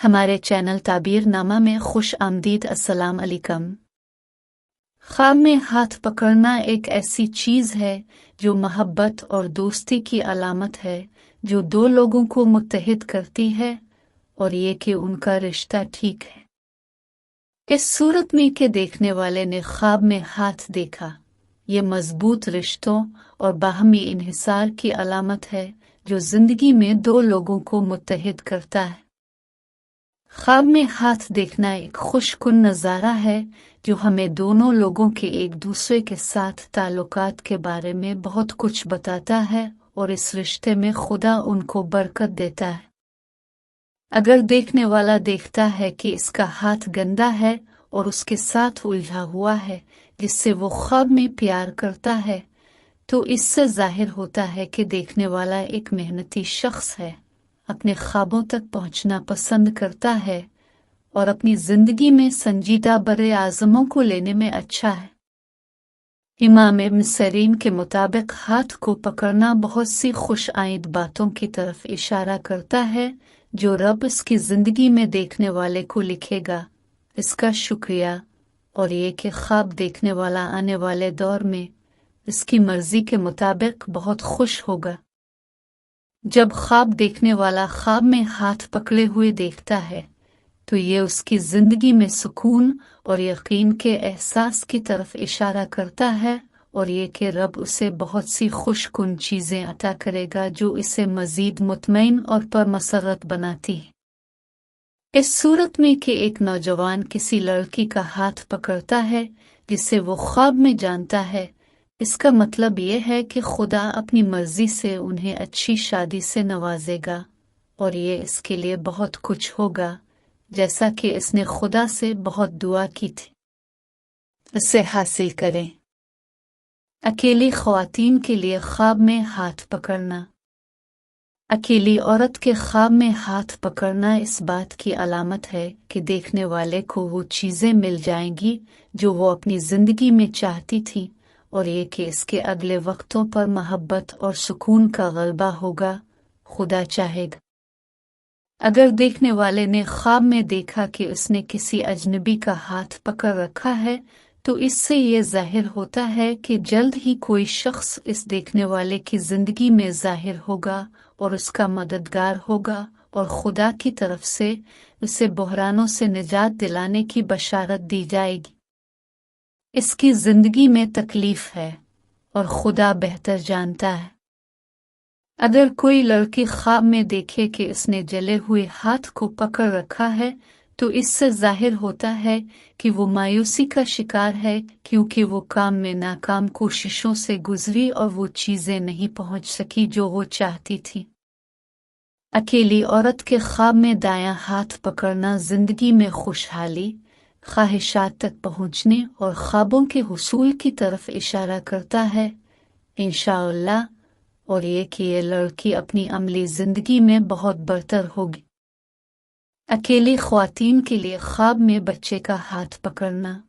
हमारे चैनल ताबीर नामा में खुश आमदीद। अस्सलाम अलैकुम। ख्वाब में हाथ पकड़ना एक ऐसी चीज़ है जो मोहब्बत और दोस्ती की अलामत है, जो दो लोगों को मुत्तहिद करती है और ये कि उनका रिश्ता ठीक है। इस सूरत में के देखने वाले ने ख्वाब में हाथ देखा। ये मजबूत रिश्तों और बाहमी इन्हिसार की अलामत है जो जिंदगी में दो लोगों को मुत्तहिद करता है। ख्वाब में हाथ देखना एक खुशकुन नज़ारा है जो हमें दोनों लोगों के एक दूसरे के साथ ताल्लुकात के बारे में बहुत कुछ बताता है और इस रिश्ते में खुदा उनको बरकत देता है। अगर देखने वाला देखता है कि इसका हाथ गंदा है और उसके साथ उलझा हुआ है जिससे वो ख्वाब में प्यार करता है, तो इससे जाहिर होता है कि देखने वाला एक मेहनती शख्स है, अपने ख्वाबों तक पहुंचना पसंद करता है और अपनी जिंदगी में संजीदा बड़े आज़मों को लेने में अच्छा है। इमाम इब्न सीरीन के मुताबिक हाथ को पकड़ना बहुत सी खुशआइंद बातों की तरफ इशारा करता है जो रब इसकी जिंदगी में देखने वाले को लिखेगा, इसका शुक्रिया, और ये कि ख्वाब देखने वाला आने वाले दौर में इसकी मर्जी के मुताबिक बहुत खुश होगा। जब ख्वाब देखने वाला ख्वाब में हाथ पकड़े हुए देखता है तो ये उसकी जिंदगी में सुकून और यकीन के एहसास की तरफ इशारा करता है और ये कि रब उसे बहुत सी खुशकुन चीज़ें अता करेगा जो इसे मजीद मुतमईन और परमसरत बनाती है। इस सूरत में कि एक नौजवान किसी लड़की का हाथ पकड़ता है जिसे वो ख्वाब में जानता है, इसका मतलब ये है कि खुदा अपनी मर्जी से उन्हें अच्छी शादी से नवाजेगा और ये इसके लिए बहुत कुछ होगा, जैसा कि इसने खुदा से बहुत दुआ की थी। इसे हासिल करें। अकेली ख्वातीन के लिए ख्वाब में हाथ पकड़ना। अकेली औरत के ख्वाब में हाथ पकड़ना इस बात की अलामत है कि देखने वाले को वो चीज़ें मिल जाएंगी जो वो अपनी ज़िंदगी में चाहती थी और ये कि इसके अगले वक्तों पर मोहब्बत और सुकून का गलबा होगा, खुदा चाहेगा। अगर देखने वाले ने ख्वाब में देखा कि उसने किसी अजनबी का हाथ पकड़ रखा है तो इससे ये जाहिर होता है कि जल्द ही कोई शख्स इस देखने वाले की जिंदगी में जाहिर होगा और उसका मददगार होगा और खुदा की तरफ से उसे बहरानों से निजात दिलाने की बशारत दी जाएगी। इसकी जिंदगी में तकलीफ है और खुदा बेहतर जानता है। अगर कोई लड़की ख्वाब में देखे कि उसने जले हुए हाथ को पकड़ रखा है तो इससे जाहिर होता है कि वो मायूसी का शिकार है क्योंकि वो काम में नाकाम कोशिशों से गुजरी और वो चीज़ें नहीं पहुंच सकी जो वो चाहती थी। अकेली औरत के ख्वाब में दायां हाथ पकड़ना जिंदगी में खुशहाली, ख्वाहिशात तक पहुंचने और ख्वाबों के हुसूल की तरफ इशारा करता है, इंशाअल्लाह, और ये कि ये लड़की अपनी अमली जिंदगी में बहुत बरतर होगी। अकेली ख्वातीन के लिए ख्वाब में बच्चे का हाथ पकड़ना।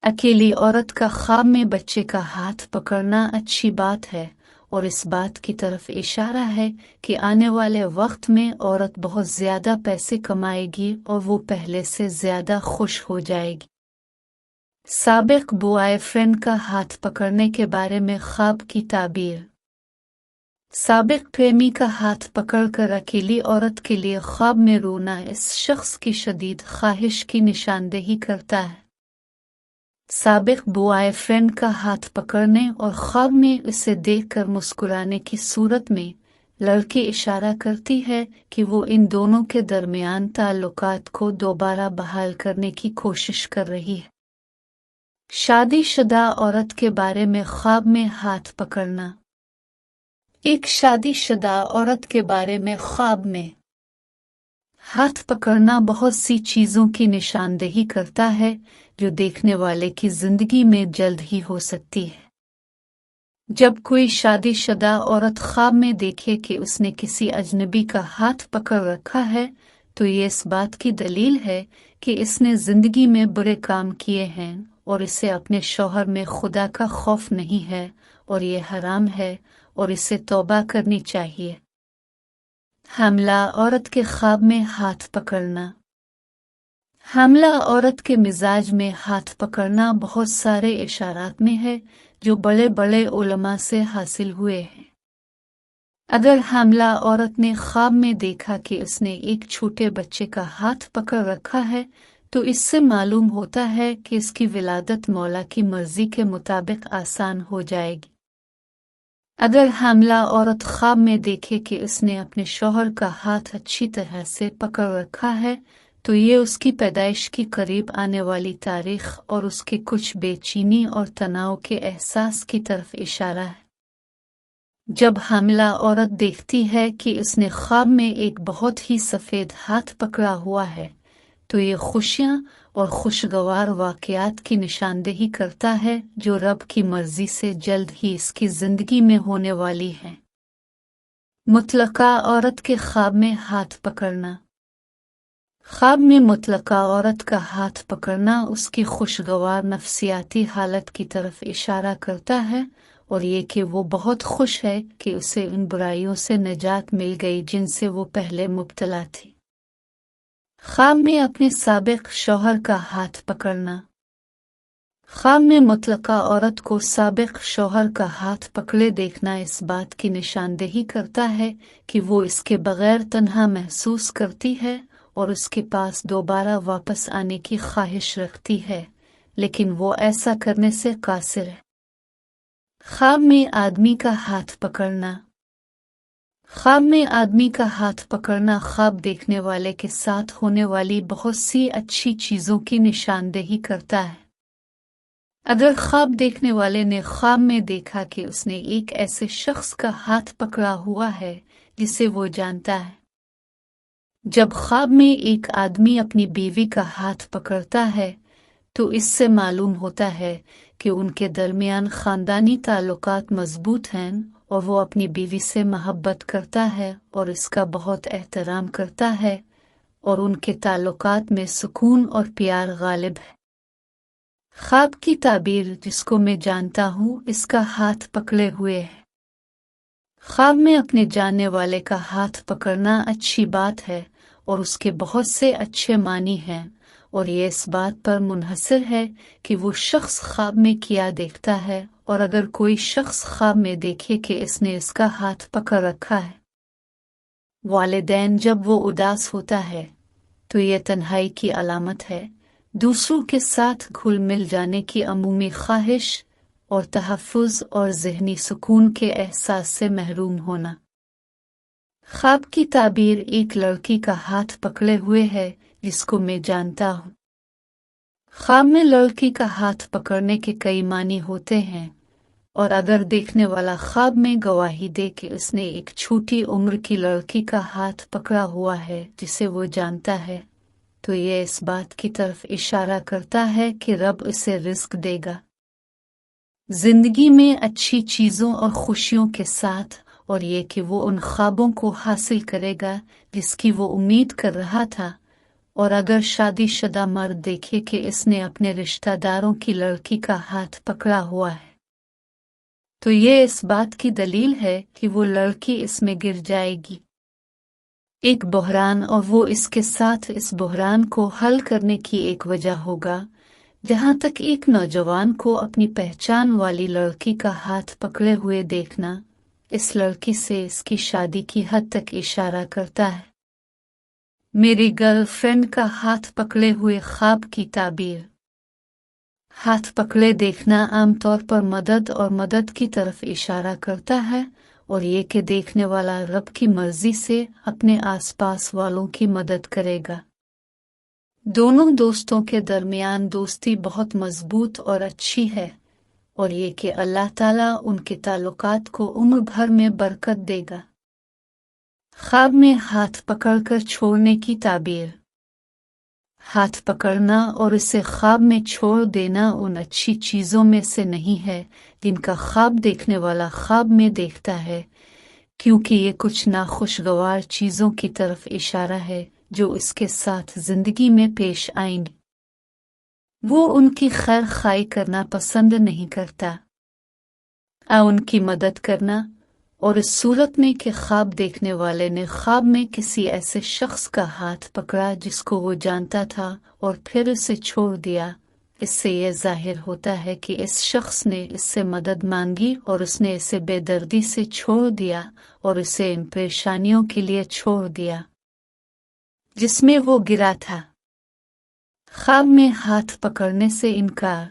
अकेली औरत का ख्वाब में बच्चे का हाथ पकड़ना अच्छी बात है और इस बात की तरफ इशारा है कि आने वाले वक्त में औरत बहुत ज्यादा पैसे कमाएगी और वो पहले से ज्यादा खुश हो जाएगी। साबिक बॉयफ्रेंड का हाथ पकड़ने के बारे में ख्वाब की ताबीर। साबिक प्रेमी का हाथ पकड़कर अकेली औरत के लिए ख्वाब में रोना इस शख्स की शदीद ख्वाहिश की निशानदेही करता है। साबिक बॉयफ्रेंड का हाथ पकड़ने और ख्वाब में उसे देखकर मुस्कुराने की सूरत में लड़की इशारा करती है कि वो इन दोनों के दरमियान ताल्लुकात को दोबारा बहाल करने की कोशिश कर रही है। शादीशुदा औरत के बारे में ख्वाब में हाथ पकड़ना। एक शादीशुदा औरत के बारे में ख्वाब में हाथ पकड़ना बहुत सी चीज़ों की निशानदेही करता है जो देखने वाले की जिंदगी में जल्द ही हो सकती है। जब कोई शादीशुदा औरत ख्वाब में देखे कि उसने किसी अजनबी का हाथ पकड़ रखा है तो ये इस बात की दलील है कि इसने जिंदगी में बुरे काम किए हैं और इसे अपने शौहर में खुदा का खौफ नहीं है और ये हराम है और इसे तौबा करनी चाहिए। हमला औरत के ख्वाब में हाथ पकड़ना। हमला औरत के मिजाज में हाथ पकड़ना बहुत सारे इशारात में है जो बड़े बड़े उलमा से हासिल हुए हैं। अगर हमला औरत ने ख्वाब में देखा कि उसने एक छोटे बच्चे का हाथ पकड़ रखा है तो इससे मालूम होता है कि इसकी विलादत मौला की मर्जी के मुताबिक आसान हो जाएगी। अगर हमला औरत ख्वाब में देखे कि उसने अपने शौहर का हाथ अच्छी तरह से पकड़ रखा है तो ये उसकी पैदाइश की करीब आने वाली तारीख और उसके कुछ बेचैनी और तनाव के एहसास की तरफ इशारा है। जब हमला औरत देखती है कि उसने ख्वाब में एक बहुत ही सफ़ेद हाथ पकड़ा हुआ है तो ये खुशियाँ और खुशगवार वाक़यात की निशानदेही करता है जो रब की मर्जी से जल्द ही इसकी ज़िंदगी में होने वाली है। मुतलका औरत के ख्वाब में हाथ पकड़ना। ख्वाब में मुतलका औरत का हाथ पकड़ना उसकी खुशगवार नफसियाती हालत की तरफ इशारा करता है और ये कि वो बहुत खुश है कि उसे उन बुराइयों से निजात मिल गई जिनसे वो पहले मुब्तला थी। ख्वाब में अपने साबिक शौहर का हाथ पकड़ना। ख्वाब में मुतलका औरत को साबिक शौहर का हाथ पकड़े देखना इस बात की निशानदेही करता है कि वो इसके बगैर तन्हा महसूस करती है और उसके पास दोबारा वापस आने की ख्वाहिश रखती है, लेकिन वो ऐसा करने से कासिर है। ख्वाब में आदमी का हाथ पकड़ना। ख्वाब में आदमी का हाथ पकड़ना ख्वाब देखने वाले के साथ होने वाली बहुत सी अच्छी चीज़ों की निशानदेही करता है। अगर ख्वाब देखने वाले ने ख्वाब में देखा कि उसने एक ऐसे शख्स का हाथ पकड़ा हुआ है जिसे वो जानता है। जब ख्वाब में एक आदमी अपनी बीवी का हाथ पकड़ता है तो इससे मालूम होता है कि उनके दरमियान ख़ानदानी ताल्लुकात मजबूत हैं और वो अपनी बीवी से मोहब्बत करता है और इसका बहुत एहतराम करता है और उनके ताल्लुकात में सुकून और प्यार गालिब है। ख्वाब की ताबीर जिसको मैं जानता हूँ इसका हाथ पकड़े हुए है। ख्वाब में अपने जानने वाले का हाथ पकड़ना अच्छी बात है और उसके बहुत से अच्छे मानी हैं और ये इस बात पर मुनहसर है कि वो शख्स ख्वाब में क्या देखता है और अगर कोई शख्स ख्वाब में देखे कि इसने इसका हाथ पकड़ रखा है। वालिदैन जब वो उदास होता है तो ये तन्हाई की अलामत है, दूसरों के साथ घुल मिल जाने की अमूमी ख्वाहिश और तहफ़्फ़ुज़ और ज़हनी सुकून के एहसास से महरूम होना। ख्वाब की ताबीर एक लड़की का हाथ पकड़े हुए है जिसको मैं जानता हूँ। ख्वाब में लड़की का हाथ पकड़ने के कई मानी होते हैं और अगर देखने वाला ख्वाब में गवाही दे कि उसने एक छोटी उम्र की लड़की का हाथ पकड़ा हुआ है जिसे वो जानता है तो ये इस बात की तरफ इशारा करता है कि रब उसे रिज़्क देगा जिंदगी में अच्छी चीज़ों और खुशियों के साथ और ये कि वो उन ख्वाबों को हासिल करेगा जिसकी वो उम्मीद कर रहा था। और अगर शादीशुदा मर्द देखे कि इसने अपने रिश्तेदारों की लड़की का हाथ पकड़ा हुआ है तो ये इस बात की दलील है कि वो लड़की इसमें गिर जाएगी। एक बहरान और वो इसके साथ इस बहरान को हल करने की एक वजह होगा। जहाँ तक एक नौजवान को अपनी पहचान वाली लड़की का हाथ पकड़े हुए देखना इस लड़की से इसकी शादी की हद तक इशारा करता है। मेरी गर्लफ्रेंड का हाथ पकड़े हुए ख्वाब की ताबीर। हाथ पकड़े देखना आमतौर पर मदद और मदद की तरफ इशारा करता है और ये कि देखने वाला रब की मर्जी से अपने आसपास वालों की मदद करेगा। दोनों दोस्तों के दरमियान दोस्ती बहुत मजबूत और अच्छी है और ये कि अल्लाह ताला उनके ताल्लुकात को उम्र भर में बरकत देगा। ख्वाब में हाथ पकड़कर छोड़ने की ताबीर। हाथ पकड़ना और इसे ख्वाब में छोड़ देना उन अच्छी चीज़ों में से नहीं है जिनका ख्वाब देखने वाला ख्वाब में देखता है, क्योंकि ये कुछ नाखुशगवार चीज़ों की तरफ इशारा है जो इसके साथ जिंदगी में पेश आएंगी। वो उनकी खैर खाई करना पसंद नहीं करता। उनकी मदद करना اور اس صورت میں کہ خواب دیکھنے والے نے خواب میں کسی ایسے شخص کا ہاتھ پکڑا جس کو وہ جانتا تھا اور پھر اسے چھوڑ دیا، اس سے یہ ظاہر ہوتا ہے کہ اس شخص نے اس سے مدد مانگی اور اس نے اسے بے دردی سے چھوڑ دیا اور اسے ان پریشانیوں کے لیے چھوڑ دیا جس میں وہ گرا تھا۔ خواب میں ہاتھ پکڑنے سے انکار۔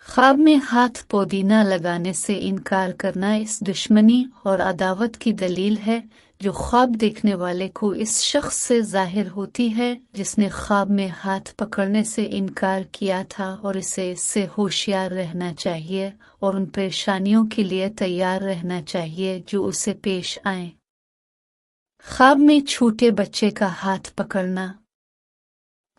خواب میں ہاتھ پودینہ لگانے سے انکار کرنا اس دشمنی اور عداوت کی دلیل ہے جو خواب دیکھنے والے کو اس شخص سے ظاہر ہوتی ہے جس نے خواب میں ہاتھ پکڑنے سے انکار کیا تھا، اور اسے اس سے ہوشیار رہنا چاہیے اور ان پریشانیوں کے لیے تیار رہنا چاہیے جو اسے پیش آئیں۔ خواب میں چھوٹے بچے کا ہاتھ پکڑنا۔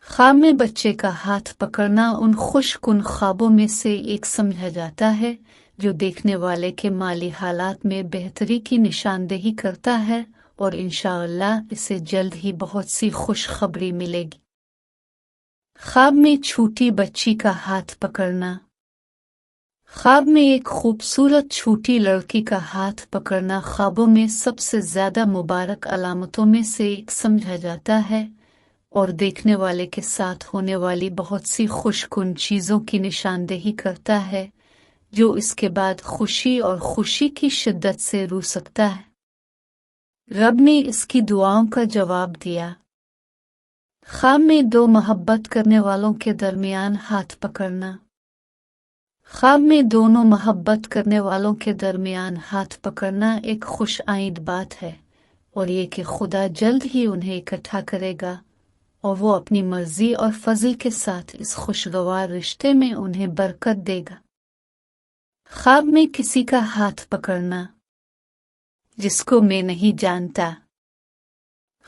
خواب میں بچے کا ہاتھ پکڑنا ان خوش کن خوابوں میں سے ایک سمجھا جاتا ہے جو دیکھنے والے کے مالی حالات میں بہتری کی نشاندہی کرتا ہے، اور انشاءاللہ اسے جلد ہی بہت سی خوشخبری ملے گی۔ خواب میں چھوٹی بچی کا ہاتھ پکڑنا۔ خواب میں ایک خوبصورت چھوٹی لڑکی کا ہاتھ پکڑنا خوابوں میں سب سے زیادہ مبارک علامتوں میں سے ایک سمجھا جاتا ہے اور دیکھنے والے کے ساتھ ہونے والی بہت سی خوش کن چیزوں کی نشاندہی کرتا ہے جو اس کے بعد خوشی اور خوشی کی شدت سے رو سکتا ہے۔ رب نے اس کی دعاؤں کا جواب دیا۔ خواب میں دو محبت کرنے والوں کے درمیان ہاتھ پکڑنا۔ خواب میں دونوں محبت کرنے والوں کے درمیان ہاتھ پکڑنا ایک خوش آئند بات ہے، اور یہ کہ خدا جلد ہی انہیں اکٹھا کرے گا اور وہ اپنی مرضی اور فضل کے ساتھ اس خوشگوار رشتے میں انہیں برکت دے گا۔ خواب میں کسی کا ہاتھ پکڑنا جس کو میں نہیں جانتا۔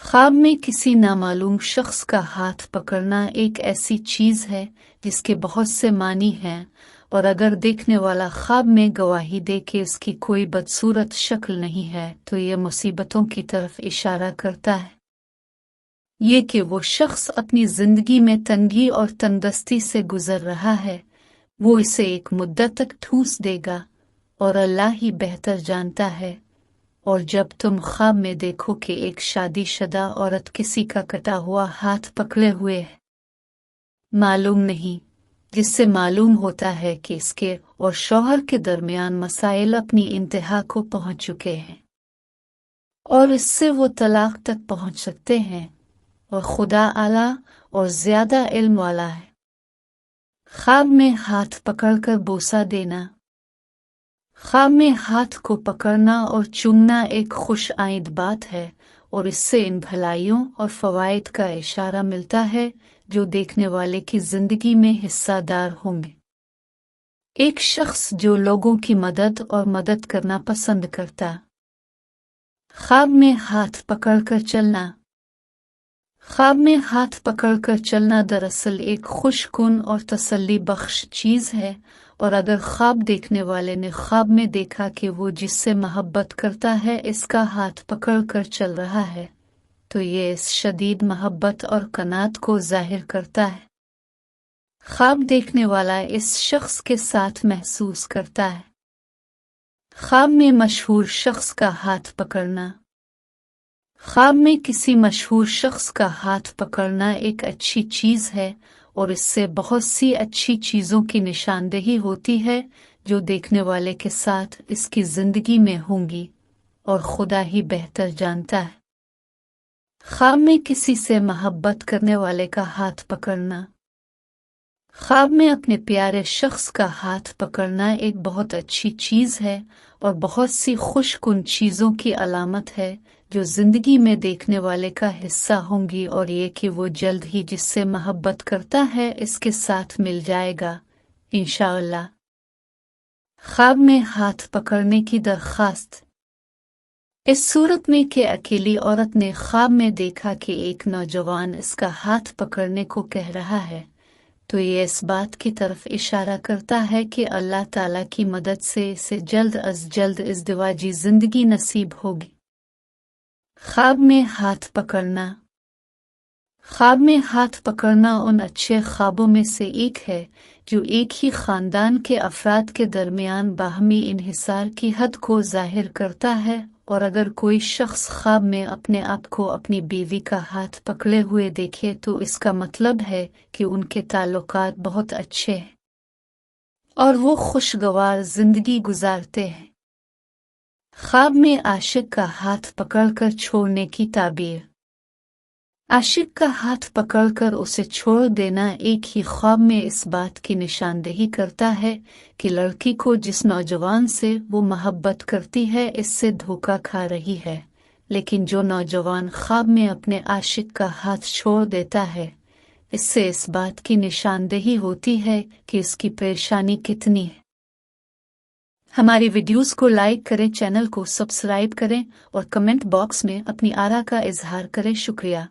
خواب میں کسی نامعلوم شخص کا ہاتھ پکڑنا ایک ایسی چیز ہے جس کے بہت سے معنی ہیں، اور اگر دیکھنے والا خواب میں گواہی دے کہ اس کی کوئی بدصورت شکل نہیں ہے تو یہ مصیبتوں کی طرف اشارہ کرتا ہے۔ یہ کہ وہ شخص اپنی زندگی میں تنگی اور تندرستی سے گزر رہا ہے، وہ اسے ایک مدت تک ٹھونس دے گا اور اللہ ہی بہتر جانتا ہے۔ اور جب تم خواب میں دیکھو کہ ایک شادی شدہ عورت کسی کا کٹا ہوا ہاتھ پکڑے ہوئے ہے، معلوم نہیں، جس سے معلوم ہوتا ہے کہ اس کے اور شوہر کے درمیان مسائل اپنی انتہا کو پہنچ چکے ہیں اور اس سے وہ طلاق تک پہنچ سکتے ہیں، اور خدا اعلیٰ اور زیادہ علم والا ہے۔ خواب میں ہاتھ پکڑ کر بوسہ دینا۔ خواب میں ہاتھ کو پکڑنا اور چومنا ایک خوش آئند بات ہے، اور اس سے ان بھلائیوں اور فوائد کا اشارہ ملتا ہے جو دیکھنے والے کی زندگی میں حصہ دار ہوں گے۔ ایک شخص جو لوگوں کی مدد اور مدد کرنا پسند کرتا۔ خواب میں ہاتھ پکڑ کر چلنا۔ خواب میں ہاتھ پکڑ کر چلنا دراصل ایک خوش کن اور تسلی بخش چیز ہے، اور اگر خواب دیکھنے والے نے خواب میں دیکھا کہ وہ جس سے محبت کرتا ہے اس کا ہاتھ پکڑ کر چل رہا ہے تو یہ اس شدید محبت اور قناعت کو ظاہر کرتا ہے۔ خواب دیکھنے والا اس شخص کے ساتھ محسوس کرتا ہے۔ خواب میں مشہور شخص کا ہاتھ پکڑنا۔ خواب میں کسی مشہور شخص کا ہاتھ پکڑنا ایک اچھی چیز ہے، اور اس سے بہت سی اچھی چیزوں کی نشاندہی ہوتی ہے جو دیکھنے والے کے ساتھ اس کی زندگی میں ہوں گی، اور خدا ہی بہتر جانتا ہے۔ خواب میں کسی سے محبت کرنے والے کا ہاتھ پکڑنا۔ خواب میں اپنے پیارے شخص کا ہاتھ پکڑنا ایک بہت اچھی چیز ہے اور بہت سی خوش کن چیزوں کی علامت ہے جو زندگی میں دیکھنے والے کا حصہ ہوں گی، اور یہ کہ وہ جلد ہی جس سے محبت کرتا ہے اس کے ساتھ مل جائے گا انشاءاللہ۔ خواب میں ہاتھ پکڑنے کی درخواست۔ اس صورت میں کہ اکیلی عورت نے خواب میں دیکھا کہ ایک نوجوان اس کا ہاتھ پکڑنے کو کہہ رہا ہے تو یہ اس بات کی طرف اشارہ کرتا ہے کہ اللہ تعالیٰ کی مدد سے اسے جلد از جلد ازدواجی زندگی نصیب ہوگی۔ خواب میں ہاتھ پکڑنا۔ ख्वाब में हाथ पकड़ना उन अच्छे ख्वाबों में से एक है जो एक ही खानदान के अफराद के दरमियान बाहमी इन्हिसार की हद को जाहिर करता है, और अगर कोई शख्स ख्वाब में अपने आप को अपनी बीवी का हाथ पकड़े हुए देखे तो इसका मतलब है कि उनके ताल्लुकात बहुत अच्छे हैं और वो खुशगवार जिंदगी गुजारते हैं। ख्वाब में आशिक का हाथ पकड़कर छोड़ने की ताबीर। आशिक का हाथ पकड़कर उसे छोड़ देना एक ही ख्वाब में इस बात की निशानदेही करता है कि लड़की को जिस नौजवान से वो मोहब्बत करती है इससे धोखा खा रही है, लेकिन जो नौजवान ख्वाब में अपने आशिक का हाथ छोड़ देता है, इससे इस बात की निशानदेही होती है कि इसकी परेशानी कितनी है। हमारी वीडियोस को लाइक करें, चैनल को सब्सक्राइब करें और कमेंट बॉक्स में अपनी आरा का इजहार करें। शुक्रिया।